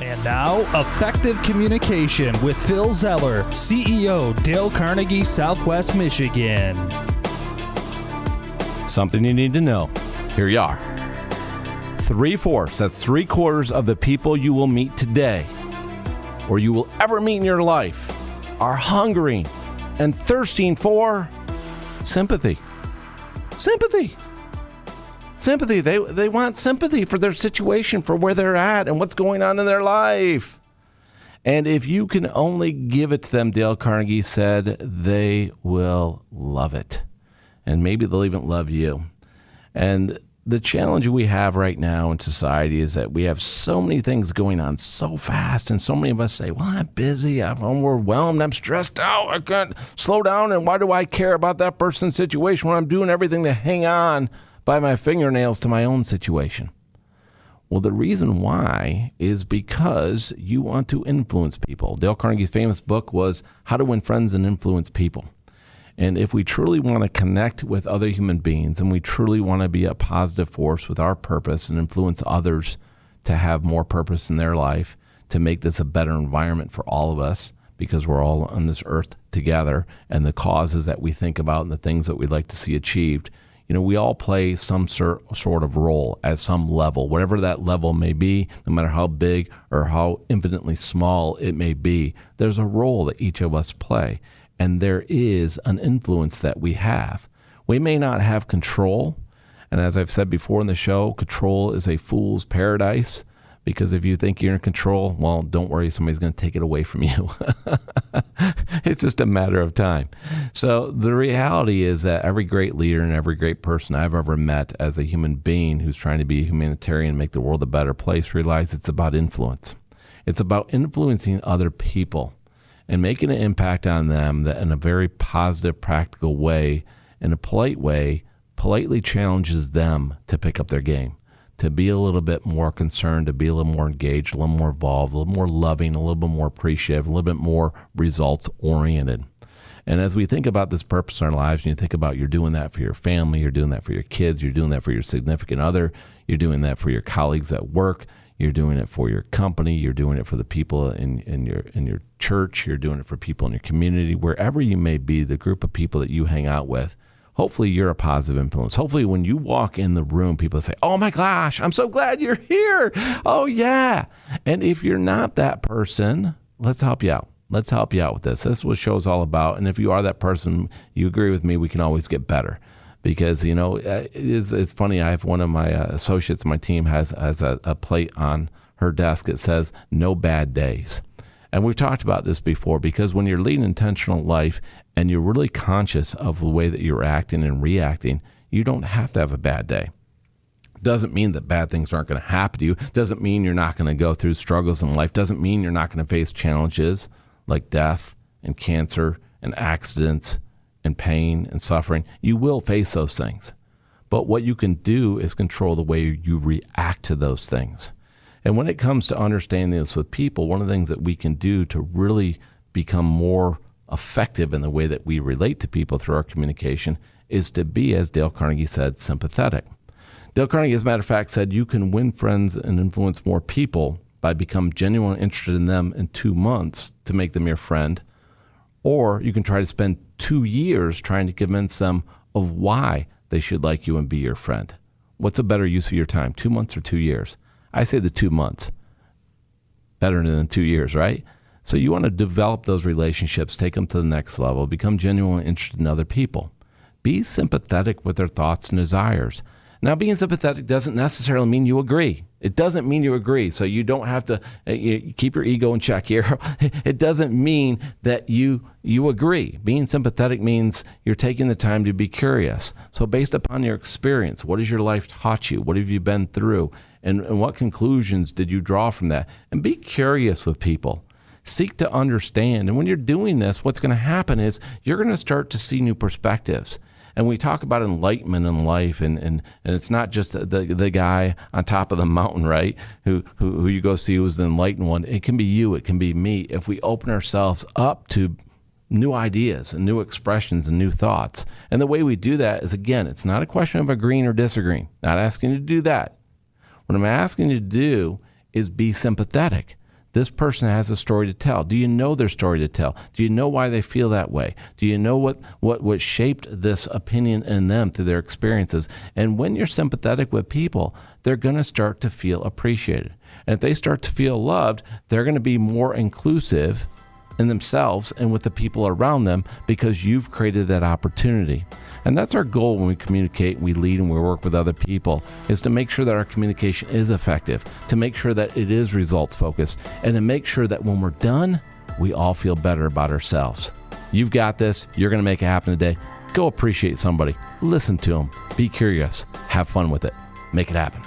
And now, Effective Communication with Phil Zeller, CEO, Dale Carnegie, Southwest Michigan. Something you need to know. Here you are. 3/4, that's 3/4 of the people you will meet today, or you will ever meet in your life, are hungering and thirsting for sympathy. Sympathy. Sympathy. They want sympathy for their situation, for where they're at and what's going on in their life. And if you can only give it to them, Dale Carnegie said, they will love it. And maybe they'll even love you. And the challenge we have right now in society is that we have so many things going on so fast. And so many of us say, well, I'm busy, I'm overwhelmed, I'm stressed out, I can't slow down. And why do I care about that person's situation when I'm doing everything to hang on by my fingernails to my own situation? Well, the reason why is because you want to influence people. Dale Carnegie's famous book was How to Win Friends and Influence People. And if we truly want to connect with other human beings and we truly want to be a positive force with our purpose and influence others to have more purpose in their life, to make this a better environment for all of us, because we're all on this earth together, and the causes that we think about and the things that we'd like to see achieved, you know, we all play some sort of role at some level, whatever that level may be, no matter how big or how infinitely small it may be. There's a role that each of us play, and there is an influence that we have. We may not have control, and as I've said before in the show, control is a fool's paradise, because if you think you're in control, well, don't worry, somebody's going to take it away from you. It's just a matter of time. So the reality is that every great leader and every great person I've ever met as a human being who's trying to be a humanitarian and make the world a better place realize it's about influence. It's about influencing other people and making an impact on them that in a very positive, practical way, in a polite way, politely challenges them to pick up their game, to be a little bit more concerned, to be a little more engaged, a little more involved, a little more loving, a little bit more appreciative, a little bit more results-oriented. And as we think about this purpose in our lives, and you think about you're doing that for your family, you're doing that for your kids, you're doing that for your significant other, you're doing that for your colleagues at work, you're doing it for your company, you're doing it for the people in your church, you're doing it for people in your community, wherever you may be, the group of people that you hang out with. Hopefully you're a positive influence. Hopefully when you walk in the room, people say, oh my gosh, I'm so glad you're here. Oh yeah. And if you're not that person, let's help you out. Let's help you out with this. This is what the show's all about. And if you are that person, you agree with me, we can always get better. Because, you know, it's funny. I have one of my associates on my team has a plate on her desk that says, no bad days. And we've talked about this before, because when you're leading an intentional life and you're really conscious of the way that you're acting and reacting, you don't have to have a bad day. Doesn't mean that bad things aren't going to happen to you. Doesn't mean you're not going to go through struggles in life. Doesn't mean you're not going to face challenges like death and cancer and accidents and pain and suffering. You will face those things. But what you can do is control the way you react to those things. And when it comes to understanding this with people, one of the things that we can do to really become more effective in the way that we relate to people through our communication is to be, as Dale Carnegie said, sympathetic. Dale Carnegie, as a matter of fact, said you can win friends and influence more people by becoming genuinely interested in them in 2 months to make them your friend, or you can try to spend 2 years trying to convince them of why they should like you and be your friend. What's a better use of your time, 2 months or 2 years? I say the 2 months. Better than 2 years, right? So you want to develop those relationships, take them to the next level, become genuinely interested in other people. Be sympathetic with their thoughts and desires. Now, being sympathetic doesn't necessarily mean you agree. It doesn't mean you agree. So you don't have to keep your ego in check here. It doesn't mean that you agree. Being sympathetic means you're taking the time to be curious. So based upon your experience, what has your life taught you? What have you been through? And what conclusions did you draw from that? And be curious with people. Seek to understand. And when you're doing this, what's going to happen is you're going to start to see new perspectives. And we talk about enlightenment in life, and it's not just the guy on top of the mountain, right, who you go see who's the enlightened one. It can be you. It can be me. If we open ourselves up to new ideas and new expressions and new thoughts. And the way we do that is, again, it's not a question of agreeing or disagreeing. Not asking you to do that. What I'm asking you to do is be sympathetic. this person has a story to tell. Do you know their story to tell? Do you know why they feel that way? Do you know what shaped this opinion in them through their experiences? And when you're sympathetic with people, they're going to start to feel appreciated. And if they start to feel loved, they're going to be more inclusive in themselves and with the people around them because you've created that opportunity. And that's our goal when we communicate, we lead, and we work with other people, is to make sure that our communication is effective, to make sure that it is results focused, and to make sure that when we're done, we all feel better about ourselves. You've got this. You're going to make it happen today. Go appreciate somebody. Listen to them. Be curious. Have fun with it. Make it happen.